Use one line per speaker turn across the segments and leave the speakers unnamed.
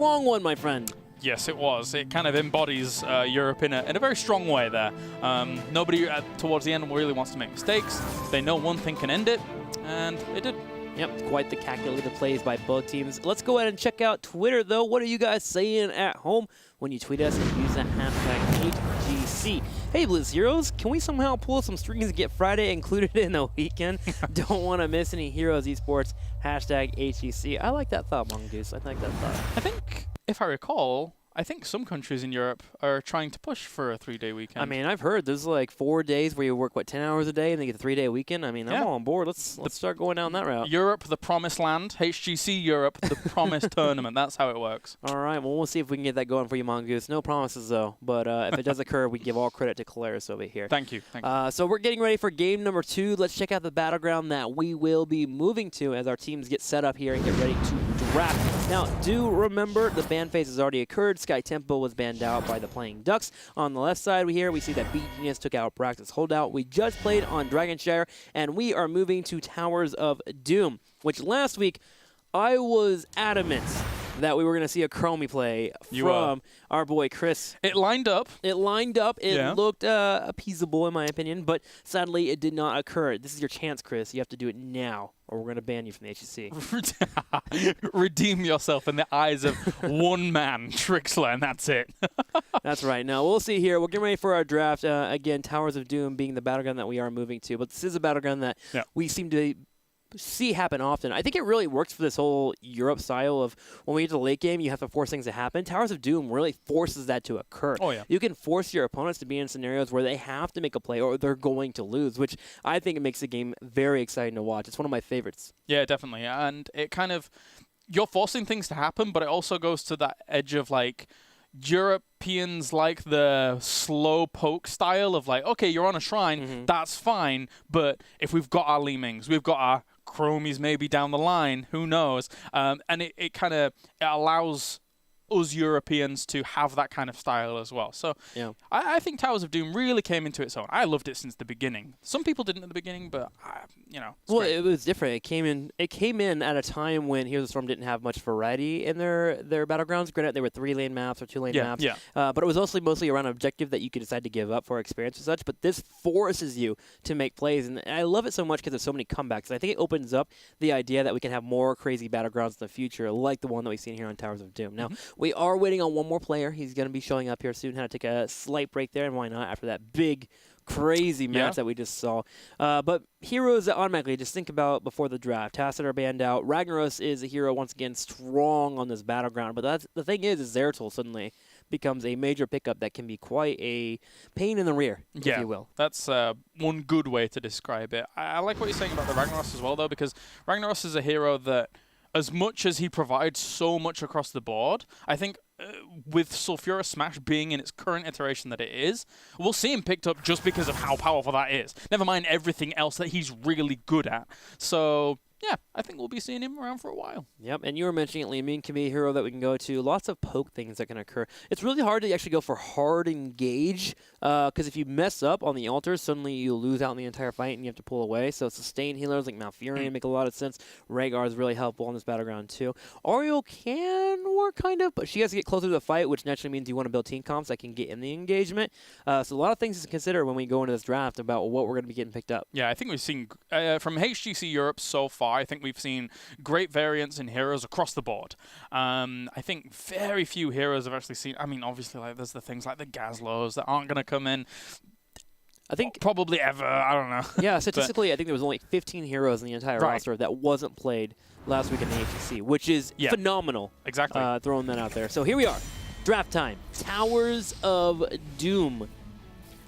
Long one, my friend.
Yes, it was. It kind of embodies Europe in a very strong way there. Nobody towards the end really wants to make mistakes. They know one thing can end it, and it did.
Yep, quite the calculated plays by both teams. Let's go ahead and check out Twitter, though. What are you guys saying at home when you tweet us and use the hashtag HGC? Hey, Blitz Heroes, can we somehow pull some strings and get Friday included in the weekend? Don't want to miss any Heroes Esports, hashtag HGC. I like that thought, Mongoose. I like that thought.
I think, if I recall, I think some countries in Europe are trying to push for a 3-day weekend.
I mean, I've heard there's like 4 days where you work, 10 hours a day and then you get a 3-day weekend? I mean, I'm all on board. Let's start going down that route.
Europe, the promised land. HGC Europe, the promised tournament. That's how it works.
All right. Well, we'll see if we can get that going for you, Mongoose. No promises, though. But if it does occur, we give all credit to Claris over here.
Thank you. Thank you.
So we're getting ready for game number 2. Let's check out the battleground that we will be moving to as our teams get set up here and get ready to draft. Now, do remember the ban phase has already occurred. Sky Tempo was banned out by the Playing Ducks. On the left side here, we see that beGenius took out Praxis Holdout. We just played on Dragonshire, and we are moving to Towers of Doom, which last week I was adamant that we were going to see a Chromie play from our boy Chris.
It lined up.
It looked appeasable, in my opinion, but sadly it did not occur. This is your chance, Chris. You have to do it now, or we're going to ban you from the HGC.
Redeem yourself in the eyes of one man, Trixler, and that's it.
That's right. Now, we'll see here. We're getting ready for our draft. Again, Towers of Doom being the battleground that we are moving to, but this is a battleground that we seem to see happen often. I think it really works for this whole Europe style of when we get to the late game, you have to force things to happen. Towers of Doom really forces that to occur.
Oh, yeah.
You can force your opponents to be in scenarios where they have to make a play or they're going to lose, which I think it makes the game very exciting to watch. It's one of my favorites.
Yeah, definitely. And it kind of, you're forcing things to happen, but it also goes to that edge of like, Europeans like the slow poke style of like, okay, you're on a shrine, that's fine, but if we've got our Lemings, we've got our Chromies maybe down the line, who knows? And it kind of allows us Europeans to have that kind of style as well. So I think Towers of Doom really came into its own. I loved it since the beginning. Some people didn't at the beginning, but
well, it was different. It came in at a time when Heroes of the Storm didn't have much variety in their battlegrounds. Granted, they were 3-lane maps or 2-lane maps. But it was also mostly around an objective that you could decide to give up for experience and such. But this forces you to make plays, and I love it so much because there's so many comebacks. And I think it opens up the idea that we can have more crazy battlegrounds in the future, like the one that we've seen here on Towers of Doom. Now, we are waiting on one more player. He's going to be showing up here soon. Had to take a slight break there, and why not after that big, crazy match that we just saw. But heroes that automatically just think about before the draft. Tacet are banned out. Ragnaros is a hero once again strong on this battleground. But the thing is Zeratul suddenly becomes a major pickup that can be quite a pain in the rear, if you will.
That's one good way to describe it. I like what you're saying about the Ragnaros as well, though, because Ragnaros is a hero that, as much as he provides so much across the board, I think with Sulfura Smash being in its current iteration that it is, we'll see him picked up just because of how powerful that is. Never mind everything else that he's really good at. So, yeah, I think we'll be seeing him around for a while.
Yep, and you were mentioning it, Liamine can be a hero that we can go to. Lots of poke things that can occur. It's really hard to actually go for hard engage, because if you mess up on the altar, suddenly you lose out in the entire fight and you have to pull away. So sustain healers like Malfurion make a lot of sense. Rhaegar is really helpful on this battleground too. Ariel can work kind of, but she has to get closer to the fight, which naturally means you want to build team comps that can get in the engagement. So a lot of things to consider when we go into this draft about what we're going to be getting picked up.
Yeah, I think we've seen, from HGC Europe so far, I think we've seen great variants in heroes across the board. I think very few heroes have actually seen, I mean, obviously, like there's the things like the Gazlos that aren't going to come in. I think probably ever, I don't know.
Yeah, statistically, I think there was only 15 heroes in the entire roster that wasn't played last week in the HGC, which is phenomenal.
Exactly.
Throwing that out there. So here we are. Draft time. Towers of Doom.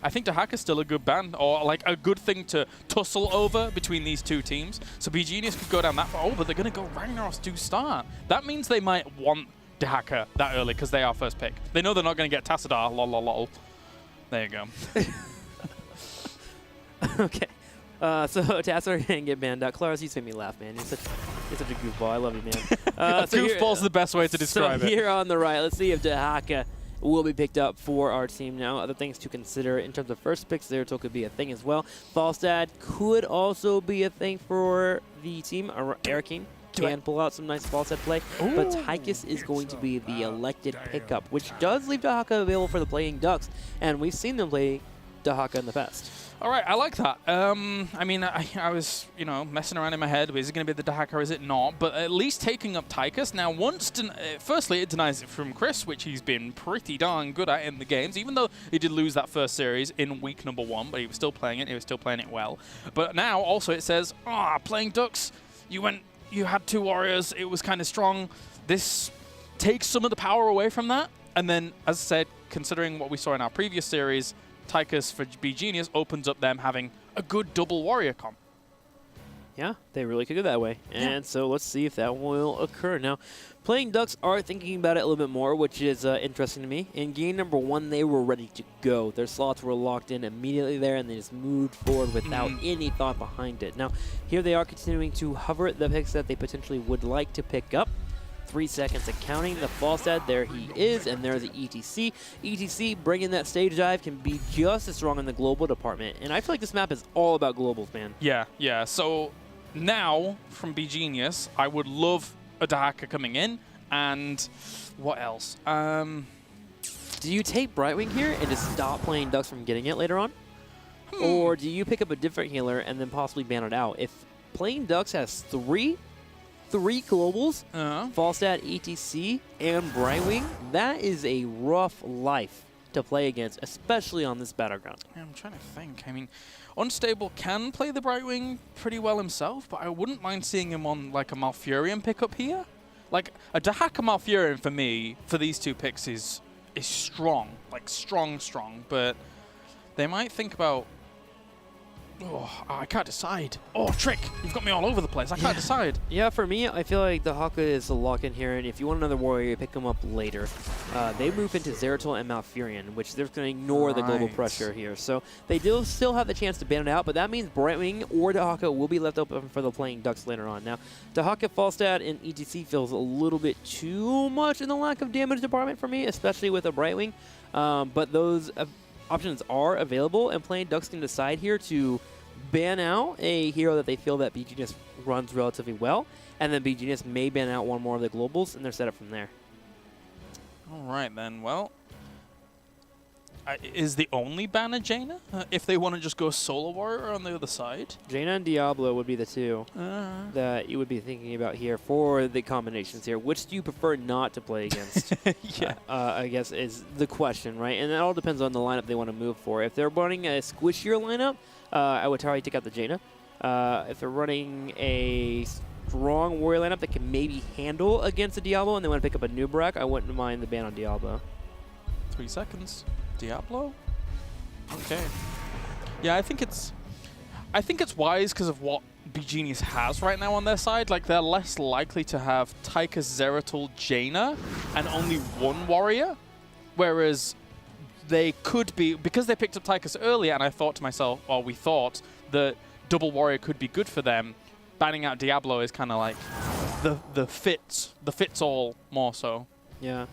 I think Dahaka's still a good ban, or like a good thing to tussle over between these two teams. So beGenius could go down that far. Oh, but they're going to go Ragnaros to start. That means they might want Dahaka that early because they are first pick. They know they're not going to get Tassadar. Lol, lol, lol. There you go.
Okay. So Tassadar can get banned out. Claris, you made me laugh, man. You're such a goofball. I love you, man.
Goofball's the best way to describe it.
Here on the right, let's see if Dahaka will be picked up for our team now. Other things to consider in terms of first picks, Zeratul could be a thing as well. Falstad could also be a thing for the team. Arakeen can pull out some nice ball set play. Ooh. But Tychus is going to be the elected pickup, which does leave Dahaka available for the Playing Ducks, and we've seen them play Dahaka in the past.
All right, I like that. I mean, I was, messing around in my head. Is it going to be the Dahaka or is it not? But at least taking up Tychus. Now, firstly, it denies it from Chris, which he's been pretty darn good at in the games, even though he did lose that first series in week number 1, but he was still playing it. He was still playing it well. But now, also, it says, Playing Ducks, you had 2 warriors. It was kind of strong. This takes some of the power away from that. And then, as I said, considering what we saw in our previous series, Tychus for beGenius opens up them having a good double warrior comp.
Yeah, they really could go that way. And so let's see if that will occur. Now, Playing Ducks are thinking about it a little bit more, which is interesting to me. In game number 1, they were ready to go. Their slots were locked in immediately there, and they just moved forward without any thought behind it. Now, here they are continuing to hover the picks that they potentially would like to pick up. 3 seconds and counting. The Falstad, there he is, and there's the ETC. ETC bringing that stage dive can be just as strong in the global department, and I feel like this map is all about globals, man.
Yeah. So now, from beGenius, I would love a Dahaka coming in, and what else?
Do you take Brightwing here and just stop Playing Ducks from getting it later on? Or do you pick up a different healer and then possibly ban it out? If Playing Ducks has three globals, Falstad, ETC, and Brightwing, that is a rough life to play against, especially on this Battleground.
Yeah, I'm trying to think. I mean, Unstable can play the Brightwing pretty well himself, but I wouldn't mind seeing him on like a Malfurion pickup here. Like, a Dahaka Malfurion for me, for these 2 picks, is strong. Like, strong, but they might think about... I can't decide. Trick! You've got me all over the place. I can't decide.
Yeah, for me, I feel like the Dahaka is a lock-in here, and if you want another warrior, pick them up later. They move into Zeratul and Malfurion, which they're going to ignore the global pressure here. So they do still have the chance to ban it out, but that means Brightwing or Dahaka will be left open for the Playing Ducks later on. Now, Dahaka, Falstad, and ETC feels a little bit too much in the lack of damage department for me, especially with a Brightwing. But those options are available, and Playing Ducks can decide here to ban out a hero that they feel that beGenius runs relatively well, and then beGenius may ban out one more of the globals, and they're set up from there.
All right, then. Well, is the only ban a Jaina? If they want to just go solo warrior on the other side?
Jaina and Diablo would be the 2 that you would be thinking about here for the combinations here. Which do you prefer not to play against? I guess is the question, right? And it all depends on the lineup they want to move for. If they're running a squishier lineup, I would probably take out the Jaina. If they're running a strong warrior lineup that can maybe handle against the Diablo and they want to pick up a Nubarak, I wouldn't mind the ban on Diablo.
3 seconds. Diablo? Okay. Yeah, I think it's wise because of what beGenius has right now on their side. Like, they're less likely to have Tychus, Zeratul, Jaina, and only 1 warrior, whereas they could be, because they picked up Tychus earlier, and I thought to myself, or we thought, that double warrior could be good for them. Banning out Diablo is kind of like the fits all more so.
Yeah.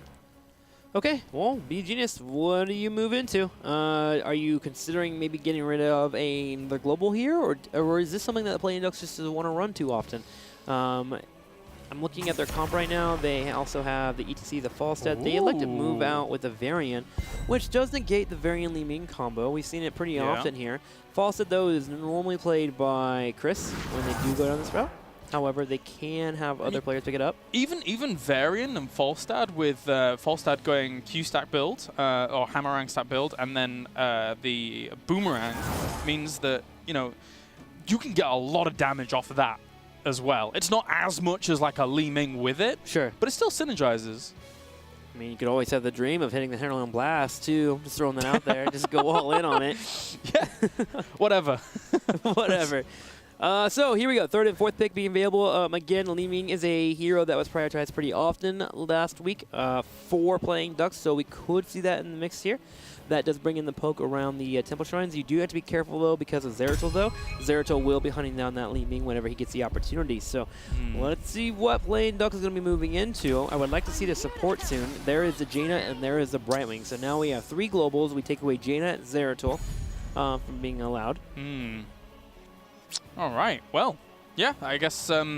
Okay, well, beGenius, what do you move into? Are you considering maybe getting rid of another global here, or is this something that the Playing Ducks just doesn't want to run too often? I'm looking at their comp right now. They also have the ETC, the Falstad. They elect to move out with the Varian, which does negate the Varian Li Ming combo. We've seen it pretty often here. Falstad, though, is normally played by Chris when they do go down this route. However, they can have other players pick it up.
Even Varian and Falstad, with Falstad going Q-stack build, or Hammerang stack build, and then the Boomerang means that, you can get a lot of damage off of that as well. It's not as much as like a Li Ming with it.
Sure.
But it still synergizes.
I mean, you could always have the dream of hitting the Heralding Blast, too. I'm just throwing that out there. Just go all in on it.
Yeah. Whatever.
Whatever. So here we go. 3rd and 4th pick being available. Again, Li Ming is a hero that was prioritized pretty often last week for Playing Ducks, so we could see that in the mix here. That does bring in the poke around the Temple Shrines. You do have to be careful, though, because of Zeratul, though. Zeratul will be hunting down that Li Ming whenever he gets the opportunity. So let's see what Playing Ducks is going to be moving into. I would like to see the support soon. There is the Jaina and there is the Brightwing. So now we have 3 globals. We take away Jaina and Zeratul from being allowed.
All right. Well, Yeah, I guess us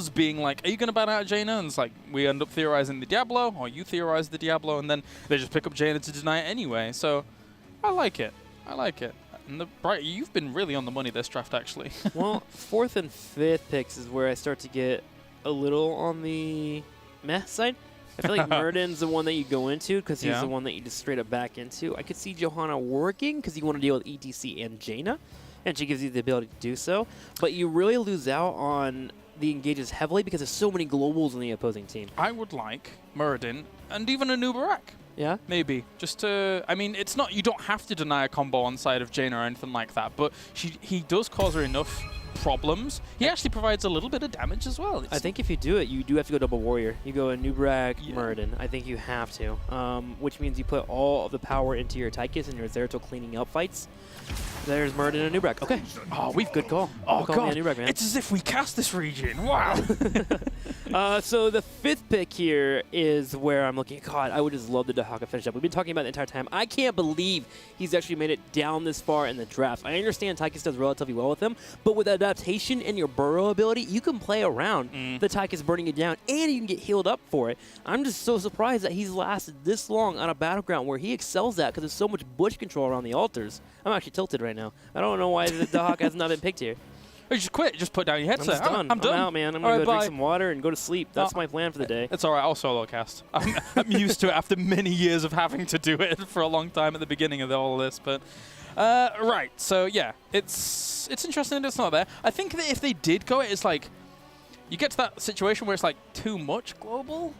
being like, are you going to ban out Jaina? And it's like, we end up theorizing the Diablo, or you theorize the Diablo, and then they just pick up Jaina to deny it anyway. So I like it. I like it. And you've been really on the money this draft, actually.
Well, 4th and 5th picks is where I start to get a little on the meh side. I feel like Muradin's the one that you go into because he's the one that you just straight up back into. I could see Johanna working because you want to deal with ETC and Jaina, and she gives you the ability to do so. But you really lose out on the engages heavily because there's so many globals on the opposing team.
I would like Muradin and even a Nubarak.
Yeah?
Maybe. Just to... I mean, it's not... You don't have to deny a combo on side of Jaina or anything like that, but he does cause her enough problems. He actually provides a little bit of damage as well.
I think if you do it, you do have to go double warrior. You go a Nubarak, Muradin. I think you have to, which means you put all of the power into your Tychus and your Zeratul cleaning up fights. There's Muradin and Nubarak. Okay.
Oh,
good call.
Oh, God.
Nubarak, man.
It's as if we cast this region. Wow.
So the 5th pick here is where I'm looking. God, I would just love the Dahaka finish up. We've been talking about it the entire time. I can't believe he's actually made it down this far in the draft. I understand Tychus does relatively well with him, but with adaptation and your burrow ability, you can play around the Tychus burning it down, and you can get healed up for it. I'm just so surprised that he's lasted this long on a Battleground where he excels at because there's so much bush control around the altars. I'm actually tilted right now. I don't know why the Dahaka has not been picked here.
You just quit. Just put down your headset.
I'm done. I'm out, man. I'm going to go drink some water and go to sleep. That's my plan for the day.
It's all right. I'll solo cast. I'm used to it after many years of having to do it for a long time at the beginning of all this. But right. So, yeah, it's interesting that it's not there. I think that if they did go, it's like you get to that situation where it's like too much global.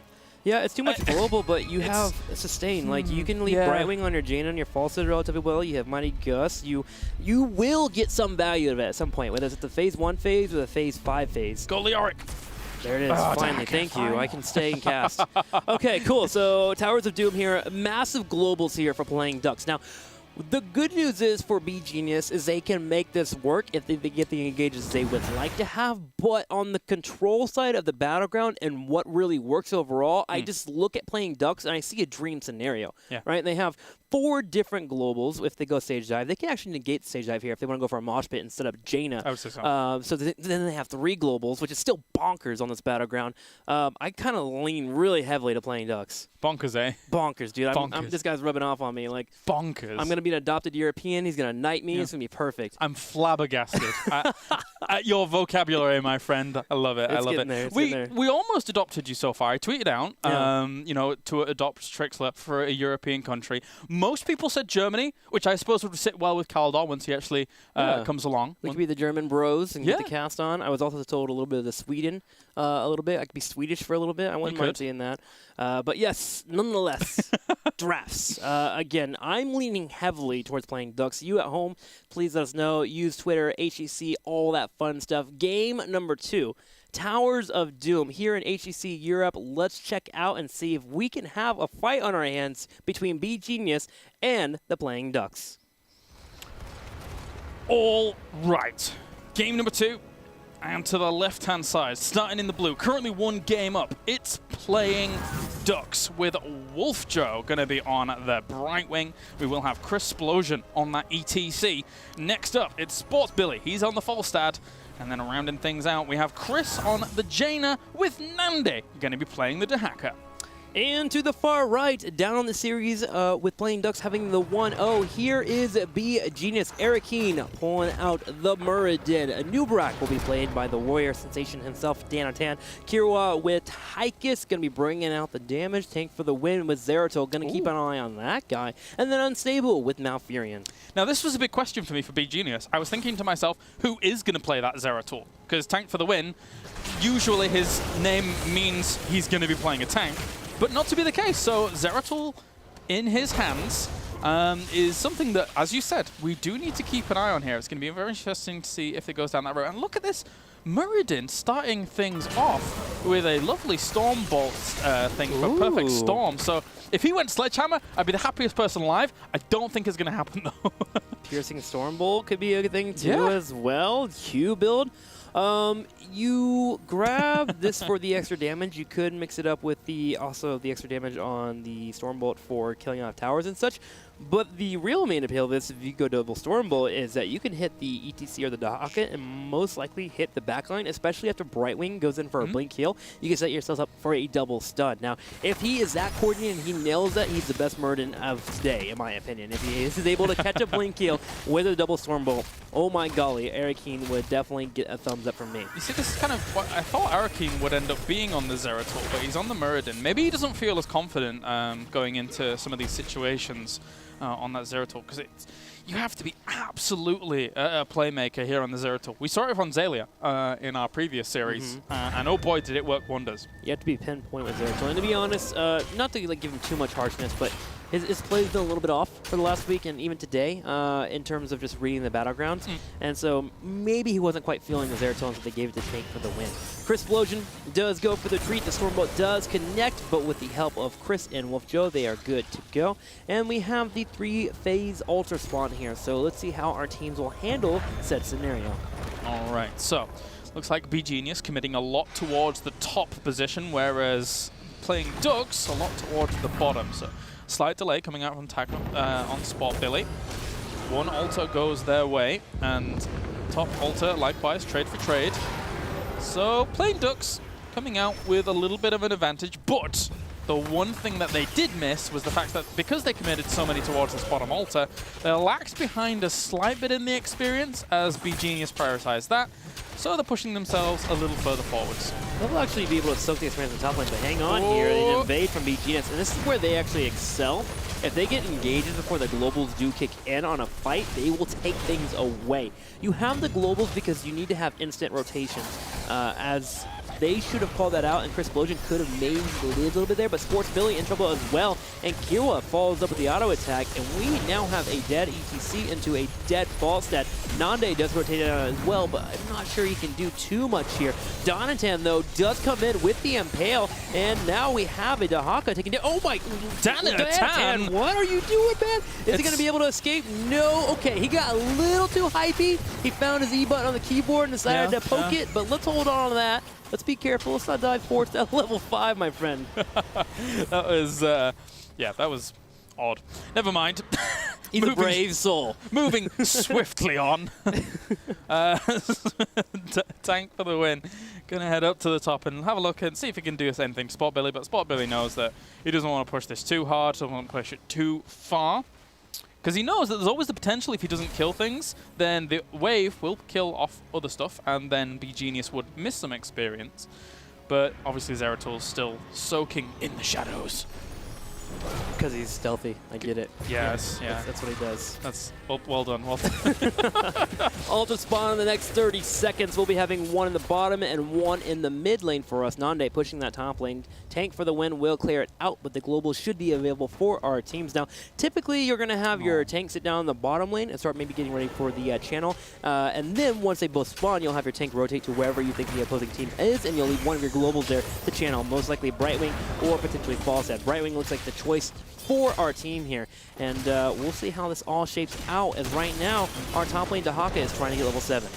Yeah, it's too much global, but you have sustain. Like, you can leave Brightwing on your Jaina and your Falsehood relatively well. You have Mighty Gust. You will get some value of it at some point, whether it's at the Phase 1 phase or the Phase 5 phase.
Go Leoric.
There it is. Finally. Thank you. I can stay and cast. Okay, cool. So, Towers of Doom here. Massive globals here for playing Ducks. Now, the good news is for beGenius is they can make this work if they get the engages they would like to have, but on the control side of the Battleground and what really works overall, I just look at playing Ducks and I see a dream scenario, right? They have 4 different globals. If they go Stage Dive, they can actually negate Stage Dive here if they want to go for a Mosh Pit instead of Jaina.
I would say so.
So then they have 3 globals, which is still bonkers on this Battleground. I kind of lean really heavily to playing Ducks.
Bonkers, eh?
Bonkers, dude. This guy's rubbing off on me. Like
bonkers.
I'm going to be an adopted European. He's going to knight me. It's going to be perfect.
I'm flabbergasted at your vocabulary, my friend. I love it. I love it. We almost adopted you so far. I tweeted out, to adopt Trixler for a European country. Most people said Germany, which I suppose would sit well with Kaldor once he actually comes along.
We could be the German bros and get the cast on. I was also told a little bit of the Sweden, a little bit. I could be Swedish for a little bit. I wouldn't mind seeing that. But yes, nonetheless, drafts. Again, I'm leaning heavily towards playing Ducks. You at home, please let us know. Use Twitter, HGC, all that fun stuff. Game number 2. Towers of Doom here in HGC Europe. Let's check out and see if we can have a fight on our hands between beGenius and the Playing Ducks.
All right. Game number 2. And to the left-hand side, starting in the blue, currently 1 game up. It's Playing Ducks with Wolf Joe going to be on the Brightwing. We will have Chris Splosion on that ETC. Next up, it's Sports Billy. He's on the Falstad. And then rounding things out, we have Chris on the Jaina with Nandi going to be playing the Dahaka.
And to the far right, down on the series with Playing Ducks having the 1-0, here is beGenius. Eric Keen pulling out the Muradin. Nubarak will be played by the Warrior Sensation himself, Danatan. Kirwa with Tychus, going to be bringing out the damage. Tank for the win with Zeratul, going to keep an eye on that guy. And then Unstable with Malfurion.
Now, this was a big question for me for beGenius. I was thinking to myself, who is going to play that Zeratul? Because Tank for the win, usually his name means he's going to be playing a tank. But not to be the case. So Zeratul in his hands is something that, as you said, we do need to keep an eye on here. It's going to be very interesting to see if it goes down that road. And look at this. Muradin starting things off with a lovely Storm Bolt thing for Perfect Storm. So if he went Sledgehammer, I'd be the happiest person alive. I don't think it's going to happen, though.
Piercing Storm Bolt could be a good thing, too, as well. Q build. You grab this for the extra damage. You could mix it up with the extra damage on the Stormbolt for killing off towers and such. But the real main appeal of this, if you go double Storm Bolt, is that you can hit the ETC or the Dahaka and most likely hit the backline, especially after Brightwing goes in for a blink heal. You can set yourself up for a double stun. Now, if he is that coordinated and he nails that, he's the best Murden of today, in my opinion. If he is able to catch a blink heal with a double Storm Bolt, oh my golly, Arakeen would definitely get a thumbs up from me.
You see, this is kind of what I thought Arakeen would end up being on the Zeratul, but he's on the Muradin. Maybe he doesn't feel as confident going into some of these situations on that Zeratul, because you have to be absolutely a playmaker here on the Zeratul. We saw it on Zalia in our previous series, and oh boy, did it work wonders.
You have to be pinpoint with Zeratul. And to be honest, not to give him too much harshness, but his play's been a little bit off for the last week and even today in terms of just reading the Battlegrounds. And so maybe he wasn't quite feeling the Zeratul until they gave it to Tank for the win. Crystplosion does go for the treat. The Stormbolt does connect, but with the help of Chris and Wolf Joe, they are good to go. And we have the 3-phase Ultra spawn here. So let's see how our teams will handle said scenario.
All right, so looks like beGenius committing a lot towards the top position, whereas playing Ducks a lot towards the bottom. So slight delay coming out from Tackle on Spot Billy. One Alter goes their way, and top Alter likewise trade for trade. So playing Ducks coming out with a little bit of an advantage, but the one thing that they did miss was the fact that because they committed so many towards this bottom Alter, they lacked behind a slight bit in the experience as beGenius prioritized that. So they're pushing themselves a little further forwards.
They'll actually be able to soak the experience in the top lane, but hang on here, they invade from beGenius, and this is where they actually excel. If they get engages before the globals do kick in on a fight, they will take things away. You have the globals because you need to have instant rotations, as they should have called that out, and Crystplosion could have made a little bit there, but Sports Billy in trouble as well, and Kira follows up with the auto attack, and we now have a dead ETC into a dead Falstad. Nande does rotate it out as well, but I'm not sure he can do too much here. Donatan, though, does come in with the Impale, and now we have a Dahaka taking down. Oh my, Donatan, what are you doing, man? Is he going to be able to escape? No. Okay, he got a little too hypey. He found his E button on the keyboard and decided to poke it, but let's hold on to that. Let's be careful. Let's not dive forward to that level 5, my friend.
That was, yeah, that was odd. Never mind.
He's a brave soul.
Moving swiftly on. Tank for the win. Gonna head up to the top and have a look and see if he can do the same thing to Spot Billy, but Spot Billy knows that he doesn't want to push this too hard, doesn't want to push it too far. Because he knows that there's always the potential if he doesn't kill things, then the wave will kill off other stuff, and then beGenius would miss some experience. But obviously Zeratul's still soaking in the shadows.
Because he's stealthy. I get it.
Yes, yeah.
That's what he does.
That's well done. Well done.
Ultra spawn in the next 30 seconds. We'll be having one in the bottom and one in the mid lane for us. Nande pushing that top lane. Tank for the win will clear it out, but the global should be available for our teams. Now, typically you're going to have your tank sit down in the bottom lane and start maybe getting ready for the channel. And then once they both spawn, you'll have your tank rotate to wherever you think the opposing team is, and you'll leave one of your globals there to channel, most likely Brightwing or potentially Falstad. Brightwing looks like the choice for our team here, and we'll see how this all shapes out, as right now our top lane Dahaka is trying to get level 7.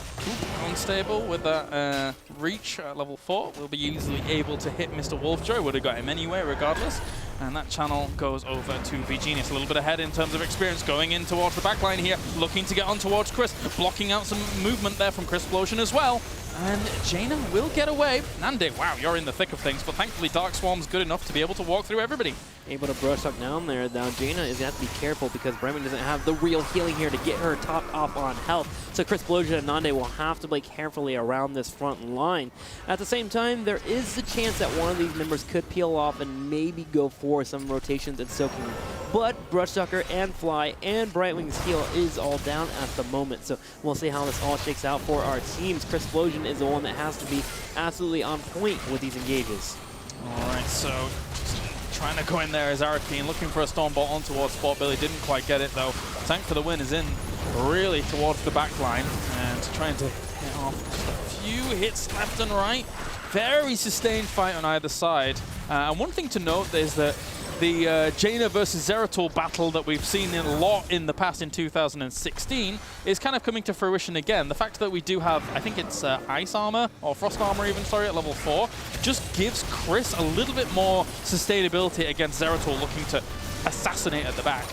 Unstable with that reach at level 4. We'll be easily able to hit Mr. Wolfjoy. Would have got him anyway regardless. And that channel goes over to beGenius. A little bit ahead in terms of experience, going in towards the backline here, looking to get on towards Chris, blocking out some movement there from Crystplosion as well. And Jaina will get away. Nande, wow, you're in the thick of things, but thankfully Dark Swarm's good enough to be able to walk through everybody.
Able to brush up down there. Now Jaina is going to have to be careful because Brightwing doesn't have the real healing here to get her topped off on health. So Crystplosion and Nande will have to play carefully around this front line. At the same time, there is the chance that one of these members could peel off and maybe go for some rotations and soaking. But Brushsucker and Fly and Brightwing's heal is all down at the moment. So we'll see how this all shakes out for our teams. Crystplosion is the one that has to be absolutely on point with these engages.
All right, so trying to go in there as Arakeen, looking for a Stormbolt on towards Spot Billy. Didn't quite get it though. Tank for the win is in really towards the back line and trying to hit off just a few hits left and right. Very sustained fight on either side. And one thing to note is that the Jaina versus Zeratul battle that we've seen a lot in the past in 2016 is kind of coming to fruition again. The fact that we do have, I think it's Ice Armor, or Frost Armor even, sorry, at level 4, just gives Chris a little bit more sustainability against Zeratul looking to assassinate at the back.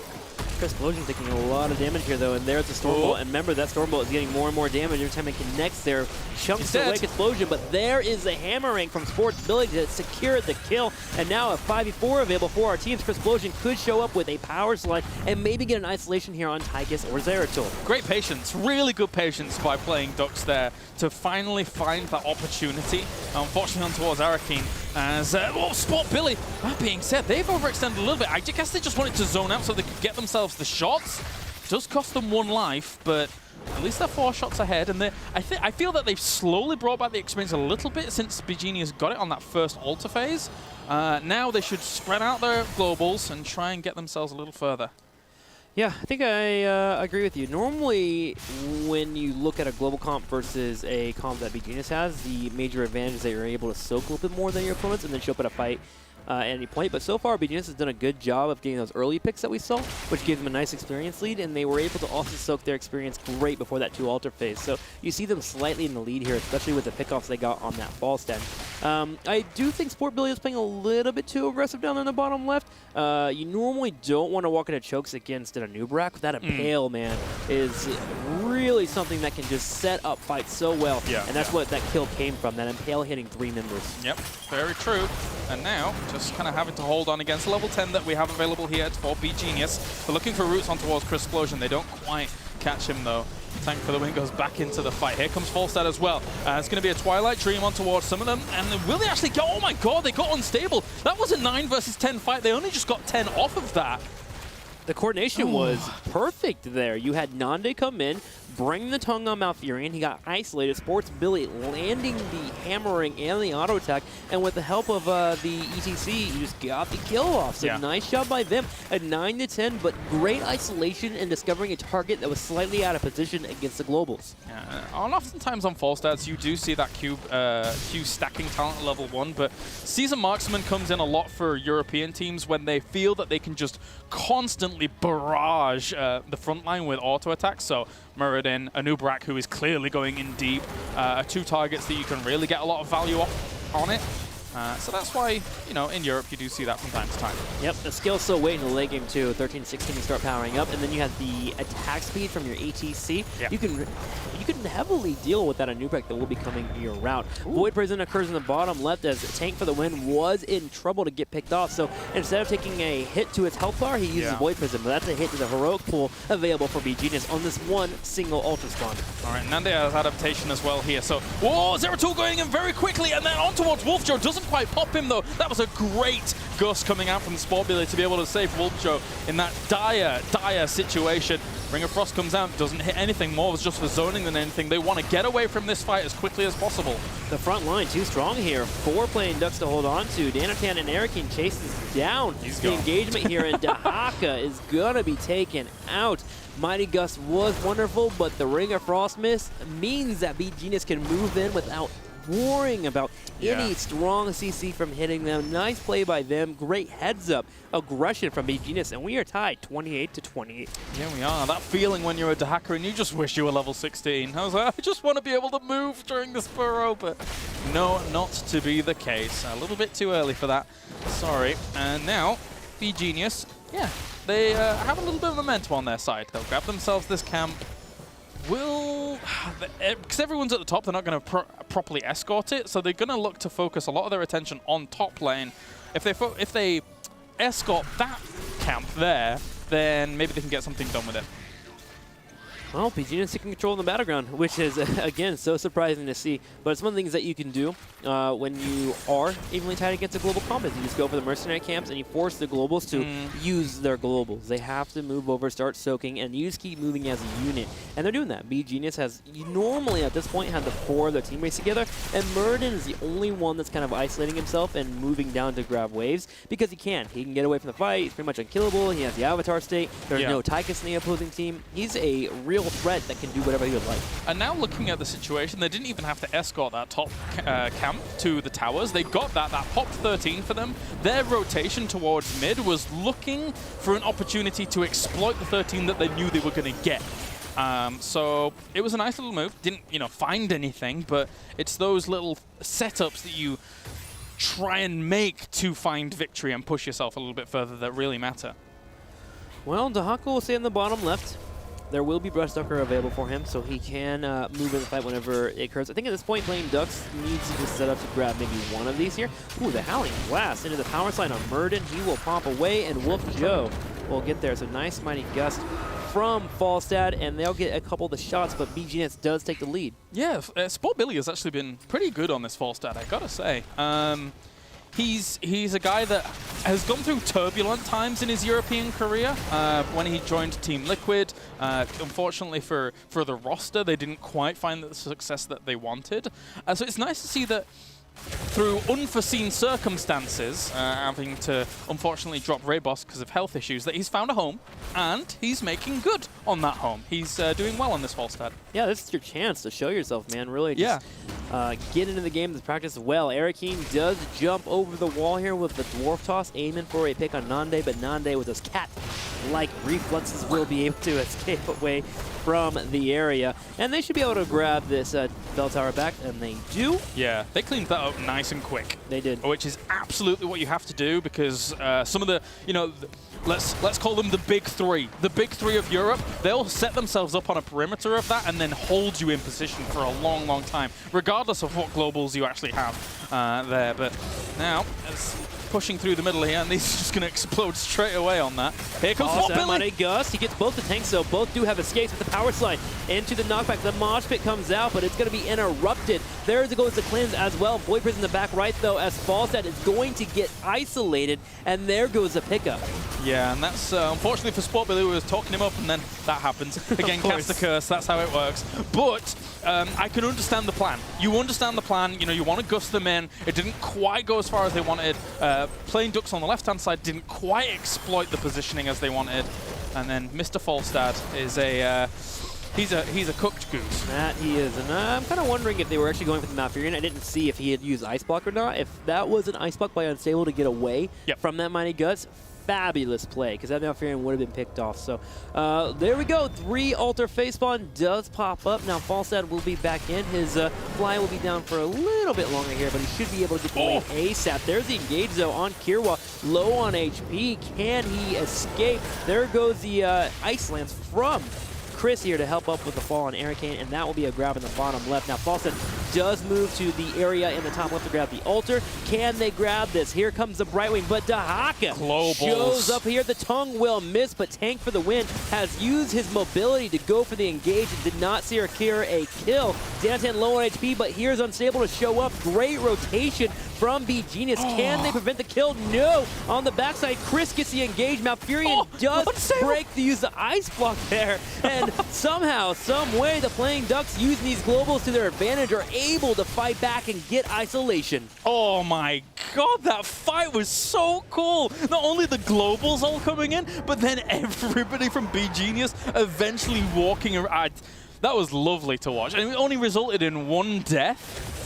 Cresplosion taking a lot of damage here, though, and there's the Stormbolt. And remember, that Stormbolt is getting more and more damage every time it connects there. Chunks away Cresplosion, but there is the hammering from Sport's ability to secure the kill. And now a 5v4 available for our teams. Cresplosion could show up with a power slide and maybe get an isolation here on Tychus or Zeratul.
Great patience, really good patience by playing Dux there to finally find that opportunity. Unfortunately, on towards Arakeen as Sport Billy. That being said, they've overextended a little bit. I guess they just wanted to zone out so they could get themselves the shots. Does cost them 1 life, but at least they're 4 shots ahead. And I feel that they've slowly brought back the experience a little bit since beGenius got it on that first altar phase. Now they should spread out their globals and try and get themselves a little further.
Yeah, I think I agree with you. Normally, when you look at a global comp versus a comp that beGenius has, the major advantage is that you're able to soak a little bit more than your opponents and then show up at a fight at any point. But so far, beGenius has done a good job of getting those early picks that we saw, which gives them a nice experience lead, and they were able to also soak their experience great before that 2 altar phase. So you see them slightly in the lead here, especially with the pickoffs they got on that fall stand. I do think Sport Billy is playing a little bit too aggressive down in the bottom left. You normally don't want to walk into chokes against an Anubrak. That Impale, man, is really something that can just set up fights so well.
Yeah,
and that's what that kill came from, that Impale hitting 3 members.
Yep, very true. And now, just kind of having to hold on against level 10 that we have available here for beGenius. They're looking for routes on towards Cresplosion. They don't quite catch him, though. Tank for the win goes back into the fight. Here comes Falstad as well. It's going to be a Twilight Dream on towards some of them. And will they actually get... Oh my god, they got unstable. That was a 9 versus 10 fight. They only just got 10 off of that.
The coordination was perfect there. You had Nande come in, bring the tongue on Malfurion. He got isolated. Sports Billy landing the hammering and the auto attack. And with the help of the ETC, you just got the kill off. So nice job by them. A 9 to 10, but great isolation and discovering a target that was slightly out of position against the Globals.
Yeah, and oftentimes on fall stats, you do see that Q stacking talent at level 1, but Season Marksman comes in a lot for European teams when they feel that they can just constantly barrage the front line with auto attacks. So Muradin, Anubrak, who is clearly going in deep, are 2 targets that you can really get a lot of value off on it. So that's why, you know, in Europe you do see that from time to time.
Yep, the skill's still waiting in the late game too. 13-16 you start powering up, and then you have the attack speed from your ATC. Yep. You can heavily deal with that Anubrak that will be coming your route. Void Prison occurs in the bottom left as Tank for the win was in trouble to get picked off. So instead of taking a hit to his health bar, he uses Void Prison, but that's a hit to the heroic pool available for beGenius on this one single ultra spawn.
All right, Nande has adaptation as well here. So, whoa, Zeratul going in very quickly, and then on towards Wolfjo. Doesn't quite pop him though. That was a great gust coming out from Sport Billy to be able to save Wolfjo in that dire situation. Ring of Frost comes out, doesn't hit anything more, was just for zoning than anything. They want to get away from this fight as quickly as possible.
The front line too strong here. 4 playing Ducks to hold on to. Danatan and Arakeen chases down the engagement here, and Dahaka is going to be taken out. Mighty Gust was wonderful, but the Ring of Frost miss means that beGenius can move in without worrying about any strong CC from hitting them. Nice play by them. Great heads up aggression from beGenius, and we are tied 28 to 28.
Yeah, we are. That feeling when you're a Dahaka and you just wish you were level 16. I was like, I just want to be able to move during this burrow, but no, not to be the case. A little bit too early for that. Sorry. And now, beGenius, they have a little bit of momentum on their side. They'll grab themselves this camp. Because everyone's at the top, they're not going to properly escort it, so they're going to look to focus a lot of their attention on top lane. If they escort that camp there, then maybe they can get something done with it.
Well, beGenius taking control of the Battleground, which is, again, so surprising to see. But it's one of the things that you can do when you are evenly tied against a global comp. Is you just go for the mercenary camps and you force the globals to use their globals. They have to move over, start soaking, and you just keep moving as a unit. And they're doing that. beGenius has normally at this point had the 4 of their teammates together, and Muradin is the only one that's kind of isolating himself and moving down to grab waves because he can. He can get away from the fight. He's pretty much unkillable. He has the avatar state. There's no Tychus in the opposing team. He's a real threat that can do whatever he would like.
And now looking at the situation, they didn't even have to escort that top camp to the towers. They got that popped 13 for them. Their rotation towards mid was looking for an opportunity to exploit the 13 that they knew they were going to get. So it was a nice little move. Didn't, find anything, but it's those little setups that you try and make to find victory and push yourself a little bit further that really matter.
Well, Dahaka will stay in the bottom left. There will be Brush Ducker available for him, so he can move in the fight whenever it occurs. I think at this point, playing Ducks needs to just set up to grab maybe one of these here. Ooh, the Howling Blast into the power slide on Murden. He will pop away, and Wolf Joe will get there. So nice Mighty Gust from Falstad, and they'll get a couple of the shots, but beGenius does take the lead.
Yeah, Sport Billy has actually been pretty good on this Falstad, I gotta say. He's a guy that has gone through turbulent times in his European career. When he joined Team Liquid, unfortunately for the roster, they didn't quite find the success that they wanted. So it's nice to see that through unforeseen circumstances, having to unfortunately drop Rayboss because of health issues, that he's found a home, and he's making good on that home. He's doing well on this Falstad.
Yeah, this is your chance to show yourself, man. Really just get into the game and practice well. Arakeen does jump over the wall here with the Dwarf Toss, aiming for a pick on Nande, but Nande with his cat-like reflexes will be able to escape away from the area. And they should be able to grab this bell tower back, and they do.
Yeah, they cleaned that up nice and quick.
They did.
Which is absolutely what you have to do, because some of the, let's call them the big three. The big three of Europe, they'll set themselves up on a perimeter of that and then hold you in position for a long, long time, regardless of what globals you actually have there. But now, it's pushing through the middle here, and he's just going to explode straight away on that. Here comes Sport Billy.
Mighty Gust. He gets both the tanks, though. Both do have escapes with the power slide into the knockback. The mosh pit comes out, but it's going to be interrupted. There goes the cleanse as well. Void Prison in the back right, though, as Falstad is going to get isolated, and there goes the pickup.
Yeah, and that's unfortunately for Sport Billy, who was talking him up, and then that happens. Again, cast the curse, that's how it works. But I can understand the plan. You understand the plan, you want to gust them in. It didn't quite go as far as they wanted. Playing Ducks on the left-hand side didn't quite exploit the positioning as they wanted. And then Mr. Falstad is he's a cooked goose.
That he is. And I'm kind of wondering if they were actually going for the Malfurion. I didn't see if he had used Ice Block or not. If that was an Ice Block by Unstable to get away from that Mighty Guts, fabulous play, because that Malfurion would have been picked off. So there we go. 3 Altar Face Spawn does pop up. Now Falstad will be back in. His fly will be down for a little bit longer here, but he should be able to get the lane ASAP. There's the engage, though, on Kirwa. Low on HP. Can he escape? There goes the Ice Lance from Chris here to help up with the fall on Arakeen, and that will be a grab in the bottom left. Now Falstad does move to the area in the top left to grab the altar. Can they grab this? Here comes the Brightwing, but Dahaka shows up here. The tongue will miss, but Tank for the win has used his mobility to go for the engage and did not see Akira a kill. Dantan low on HP, but here's Unstable to show up. Great rotation from beGenius. Can they prevent the kill? No. On the backside, Chris gets the engage. Malfurion does break to use the Ice Block there. And somehow, some way, the Playing Ducks using these globals to their advantage are able to fight back and get isolation.
Oh my god, that fight was so cool. Not only the globals all coming in, but then everybody from beGenius eventually walking around. That was lovely to watch. And it only resulted in 1 death.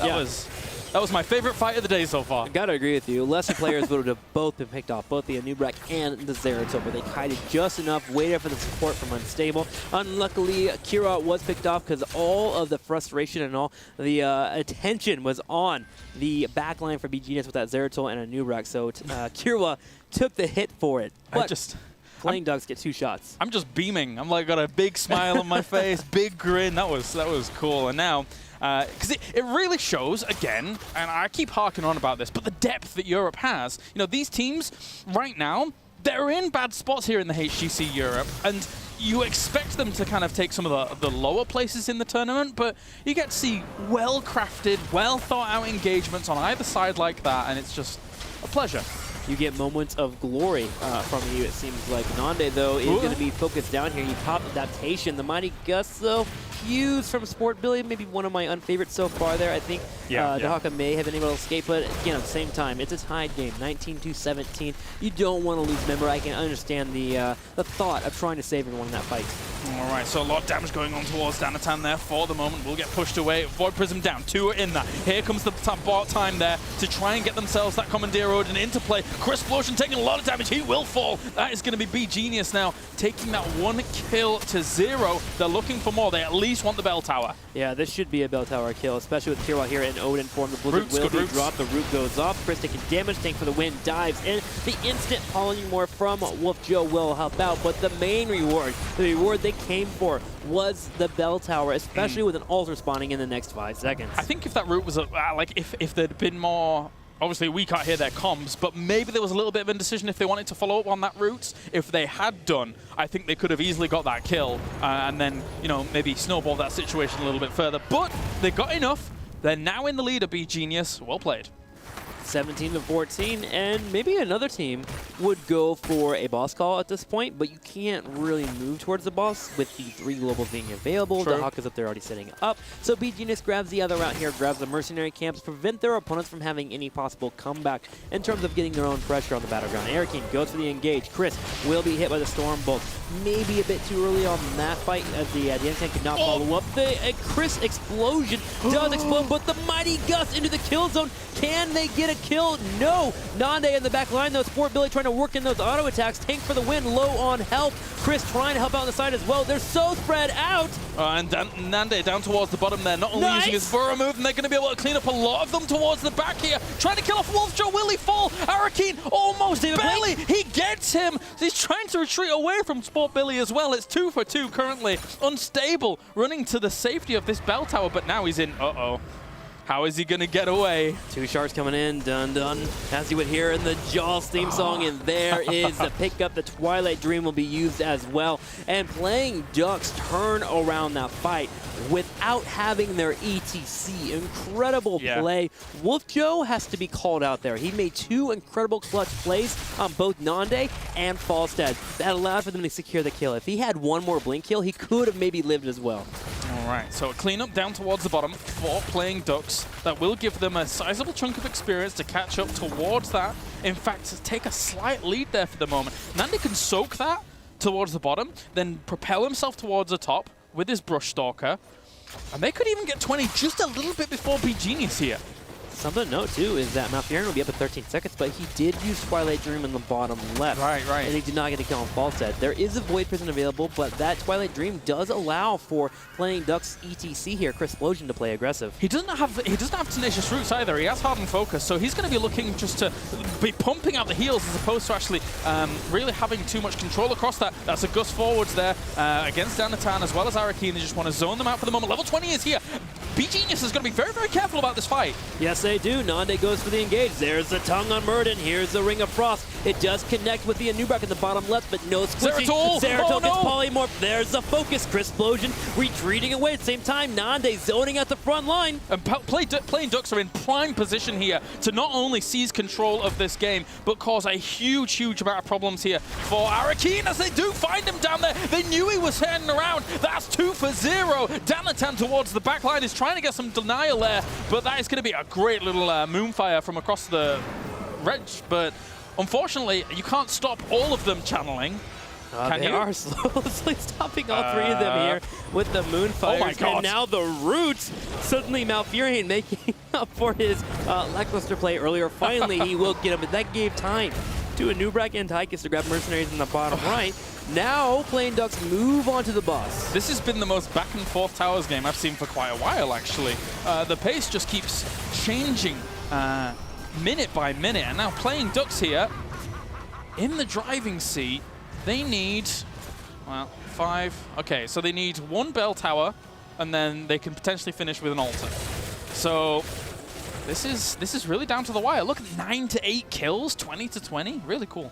That was my favorite fight of the day so far.
I gotta agree with you. Lesser players would have both been picked off, both the Anubrak and the Zeratul, but they kited just enough, waited for the support from Unstable. Unluckily, Kira was picked off because all of the frustration and all the attention was on the backline for beGenius with that Zeratul and Anubrak, so Kira took the hit for it. But Playing Ducks get 2 shots.
I'm just beaming. I'm like got a big smile on my face, big grin. That was cool. And now, because it really shows, again, and I keep harking on about this, but the depth that Europe has. These teams right now, they're in bad spots here in the HGC Europe, and you expect them to kind of take some of the lower places in the tournament, but you get to see well-crafted, well-thought-out engagements on either side like that, and it's just a pleasure.
You get moments of glory from you, it seems like. Nande, though, is going to be focused down here. You pop Adaptation. The Mighty Gust, though, used from Sport Billy. Maybe one of my unfavorites so far there. I think Dahaka may have been able to escape, but again, at the same time, it's a tied game, 19-17. You don't want to lose member. I can understand the thought of trying to save everyone in that fight.
All right, so a lot of damage going on towards Danatan there for the moment. Will get pushed away. Void Prism down. 2 are in that. Here comes the bot time there to try and get themselves that Commandeer Odin into play. Crystplosion taking a lot of damage. He will fall. That is going to be beGenius now, taking that 1 kill to 0. They're looking for more. They at least want the bell tower.
Yeah, this should be a bell tower kill, especially with Kirwa here in Odin form. The Blizzard will be dropped. The root goes off. Chris taking damage. Tank for the win. Dives in. The instant polymorph from Wolf Joe will help out, but the main reward, the reward they came for, was the bell tower, especially with an ult respawning in the next 5 seconds.
I think if that route was, like, if there'd been more... Obviously, we can't hear their comms, but maybe there was a little bit of indecision if they wanted to follow up on that route. If they had done, I think they could have easily got that kill and then, you know, maybe snowball that situation a little bit further. But they got enough. They're now in the lead of beGenius. Well played.
17-14, and maybe another team would go for a boss call at this point, but you can't really move towards the boss with the 3 globals being available.
True.
The Hawk is up there already setting up. So beGenius grabs the other route here, grabs the mercenary camps, prevent their opponents from having any possible comeback in terms of getting their own pressure on the Battleground. Arakeen goes for the engage. Chris will be hit by the Storm Bolt. Maybe a bit too early on that fight as the Yantan could not follow up. The Chris explosion does explode, but the Mighty Gust into the kill zone. Can they get a kill? No. Nande in the back line, though. Sport Billy trying to work in those auto attacks. Tank for the win, low on health. Chris trying to help out on the side as well. They're so spread out.
And Nande down towards the bottom there, not only using his Burrow move, and they're going to be able to clean up a lot of them towards the back here. Trying to kill off Wolf Joe. Will he fall? Arakeen almost barely. He gets him. He's trying to retreat away from Sport Billy as well. It's 2 for 2 currently. Unstable, running to the safety of this bell tower, but now he's in. Uh-oh. How is he going to get away?
2 sharks coming in, dun dun, as you would hear in the Jaws theme song, and there is the pickup. The Twilight Dream will be used as well, and Playing Ducks turn around that fight without having their ETC. Incredible play. Wolf Joe has to be called out there. He made 2 incredible clutch plays on both Nande and Falstad. That allowed for them to secure the kill. If he had 1 more blink kill, he could have maybe lived as well.
All right, so a cleanup down towards the bottom for Playing Ducks. That will give them a sizable chunk of experience to catch up towards that. In fact, to take a slight lead there for the moment. Nande can soak that towards the bottom, then propel himself towards the top with his Brush Stalker. And they could even get 20 just a little bit before beGenius here.
Something to note, too, is that Malfurion will be up at 13 seconds, but he did use Twilight Dream in the bottom left.
Right.
And he did not get a kill on Falstad. There is a Void Prison available, but that Twilight Dream does allow for Playing Ducks ETC here, Crystplosion, to play aggressive. He doesn't have
Tenacious Roots either. He has Hardened Focus, so he's going to be looking just to be pumping out the heals as opposed to actually really having too much control across that. That's a Gust forwards there against Danatan as well as Arakeen. They just want to zone them out for the moment. Level 20 is here. beGenius is going to be very, very careful about this fight.
Yes, they do. Nande goes for the engage. There's the tongue on Murden. Here's the Ring of Frost. It does connect with the Anubrak in the bottom left, but no squishing. Zeratul gets polymorph. There's the focus. Crystplosion retreating away at the same time. Nande zoning at the front line.
And Playing Ducks are in prime position here to not only seize control of this game, but cause a huge, huge amount of problems here for Arakeen as they do find him down there. They knew he was heading around. That's 2 for 0. Danatan towards the back line is trying to get some denial there, but that is going to be a great little moonfire from across the Reg, but unfortunately, you can't stop all of them channeling.
They are slowly stopping all 3 of them here with the Moonfire.
Oh my God.
And now the Roots, suddenly Malfurion making up for his lackluster play earlier. Finally, he will get him, but that gave time to Anubrak and Tychus to grab Mercenaries in the bottom right. Now, Playing Ducks move on to the boss.
This has been the most back and forth towers game I've seen for quite a while, actually. The pace just keeps changing minute by minute, and now Playing Ducks here in the driving seat. They need, well, 5. Okay, so they need 1 bell tower, and then they can potentially finish with an altar. So this is really down to the wire. Look, 9 to 8 kills, 20 to 20. Really cool.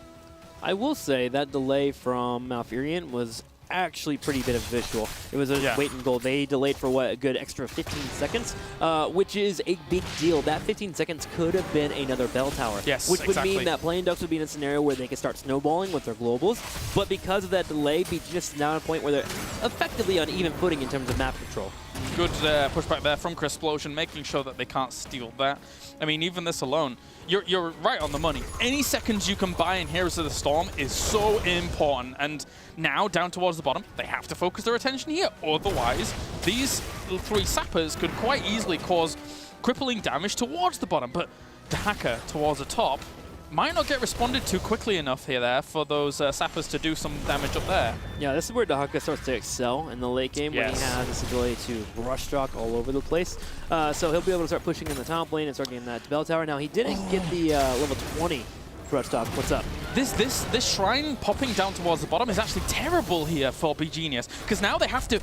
I will say that delay from Malfurion was actually pretty beneficial. It was a wait and goal. They delayed for what, a good extra 15 seconds, which is a big deal. That 15 seconds could have been another bell tower, which would mean that Playing Ducks would be in a scenario where they could start snowballing with their globals. But because of that delay, be just now at a point where they're effectively on even footing in terms of map control.
good pushback there from Crystplosion, making sure that they can't steal that. I mean, even this alone, you're right on the money. Any seconds you can buy in Heroes of the Storm is so important. And now, down towards the bottom, they have to focus their attention here. Otherwise, these 3 sappers could quite easily cause crippling damage towards the bottom. But Dahaka towards the top might not get responded to quickly enough here for those sappers to do some damage up there.
Yeah, this is where Dahaka starts to excel in the late game when he has this ability to rush talk all over the place. So he'll be able to start pushing in the top lane and start getting that bell tower. Now, he didn't get the level 20 rush talk. What's up?
This shrine popping down towards the bottom is actually terrible here for beGenius, because now they have to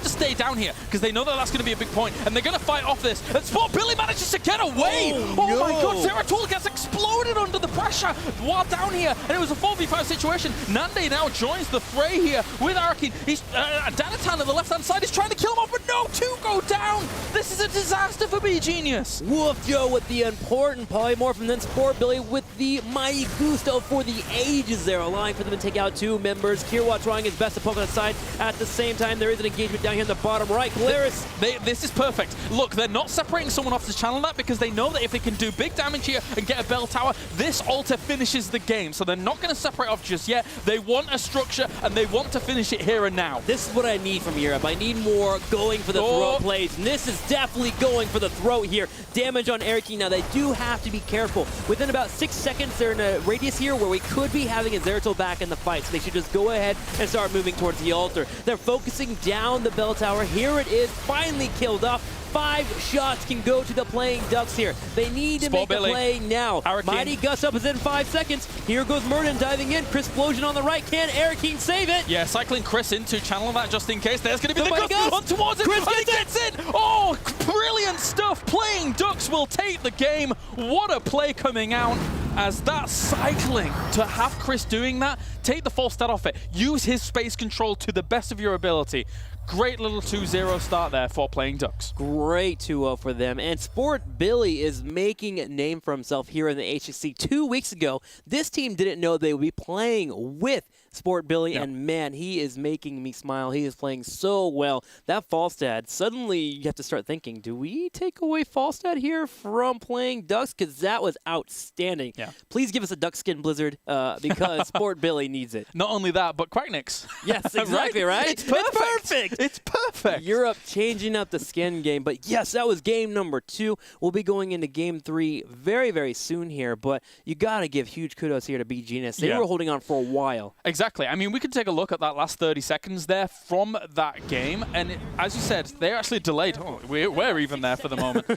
stay down here because they know that that's going to be a big point, and they're going to fight off this. And Sport Billy manages to get away. Oh
no.
My God! Zeratul gets exploded under the pressure while down here, and it was a 4v5 situation. Nande now joins the fray here with Arkin. He's Danatan on the left-hand side is trying to kill him off, but no, 2 go down. This is a disaster for beGenius.
Wolf Joe with the important polymorph, and then Sport Billy with the mighty Gusto for the ages there, allowing for them to take out 2 members. Kirwa trying his best to poke on the side. At the same time, there is an engagement down here in the bottom right. Glarus.
This is perfect. Look, they're not separating someone off to channel that because they know that if they can do big damage here and get a bell tower, this altar finishes the game. So they're not going to separate off just yet. They want a structure and they want to finish it here and now.
This is what I need from Europe. I need more going for the throat plays. And this is definitely going for the throat here. Damage on Eriki. Now, they do have to be careful. Within about 6 seconds, they're in a radius here where we could be having a Zeratul back in the fight, so they should just go ahead and start moving towards the altar. They're focusing down the bell tower. Here it is, finally killed off. 5 shots can go to the playing Ducks here. They need to make a play now. Mighty Gus up is in 5 seconds. Here goes Murden diving in. Crystplosion on the right. Can Erikeen save it?
Yeah, cycling Chris into channel that just in case. There's going to be the Gus on towards it.
Chris
gets in. Oh, brilliant stuff. Playing Ducks will take the game. What a play coming out. As that cycling, to have Chris doing that, take the false start off it. Use his space control to the best of your ability. Great little 2-0 start there for playing Ducks.
Great 2-0 for them. And Sport Billy is making a name for himself here in the HGC. 2 weeks ago, this team didn't know they would be playing with Sport Billy, and man, he is making me smile. He is playing so well. That Falstad, suddenly you have to start thinking, do we take away Falstad here from playing Ducks? Because that was outstanding.
Yeah.
Please give us a duck skin Blizzard because Sport Billy needs it.
Not only that, but Quacknix.
Yes, exactly, right?
It's perfect.
It's perfect.
It's perfect.
Europe changing up the skin game. But yes, that was game number 2. We'll be going into game 3 very, very soon here. But you got to give huge kudos here to beGenius. They were holding on for a while.
Exactly. I mean, we could take a look at that last 30 seconds there from that game. And as you said, they actually delayed. Oh, we're even there for the moment.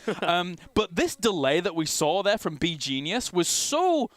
But this delay that we saw there from beGenius was so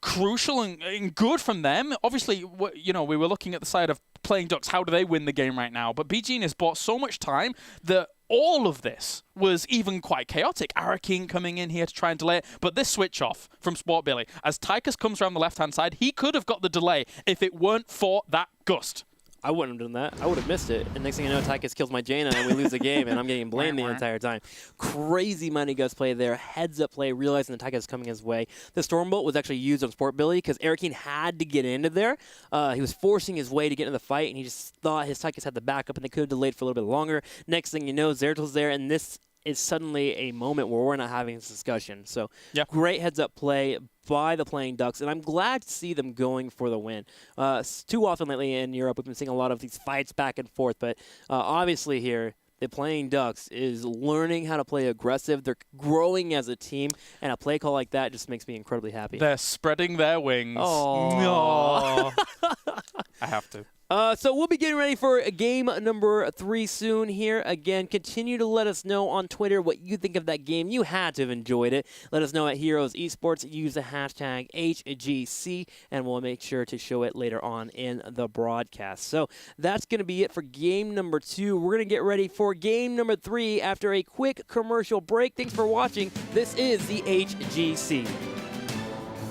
crucial and good from them. Obviously, you know, we were looking at the side of playing Ducks. How do they win the game right now? But beGenius bought so much time that all of this was even quite chaotic. Arakin coming in here to try and delay it. But this switch off from Sport Billy, as Tychus comes around the left-hand side, he could have got the delay if it weren't for that gust.
I wouldn't have done that. I would have missed it. And next thing you know, Tychus kills my Jaina and we lose the game, and I'm getting blamed the entire time. Crazy Mighty Gus play there. Heads-up play, realizing the Tychus is coming his way. The Stormbolt was actually used on Sport Billy because Erikeen had to get into there. He was forcing his way to get into the fight, and he just thought his Tychus had the backup, and they could have delayed for a little bit longer. Next thing you know, Zeratul's there, and this is suddenly a moment where we're not having this discussion. So great heads-up play by the playing Ducks, and I'm glad to see them going for the win. Too often lately in Europe, we've been seeing a lot of these fights back and forth, but obviously here, the playing Ducks is learning how to play aggressive. They're growing as a team, and a play call like that just makes me incredibly happy.
They're spreading their wings.
Oh.
I have to.
So we'll be getting ready for game number 3 soon here. Again, continue to let us know on Twitter what you think of that game. You had to have enjoyed it. Let us know at Heroes Esports. Use the hashtag HGC, and we'll make sure to show it later on in the broadcast. So that's going to be it for game number 2. We're going to get ready for game number 3 after a quick commercial break. Thanks for watching. This is the HGC.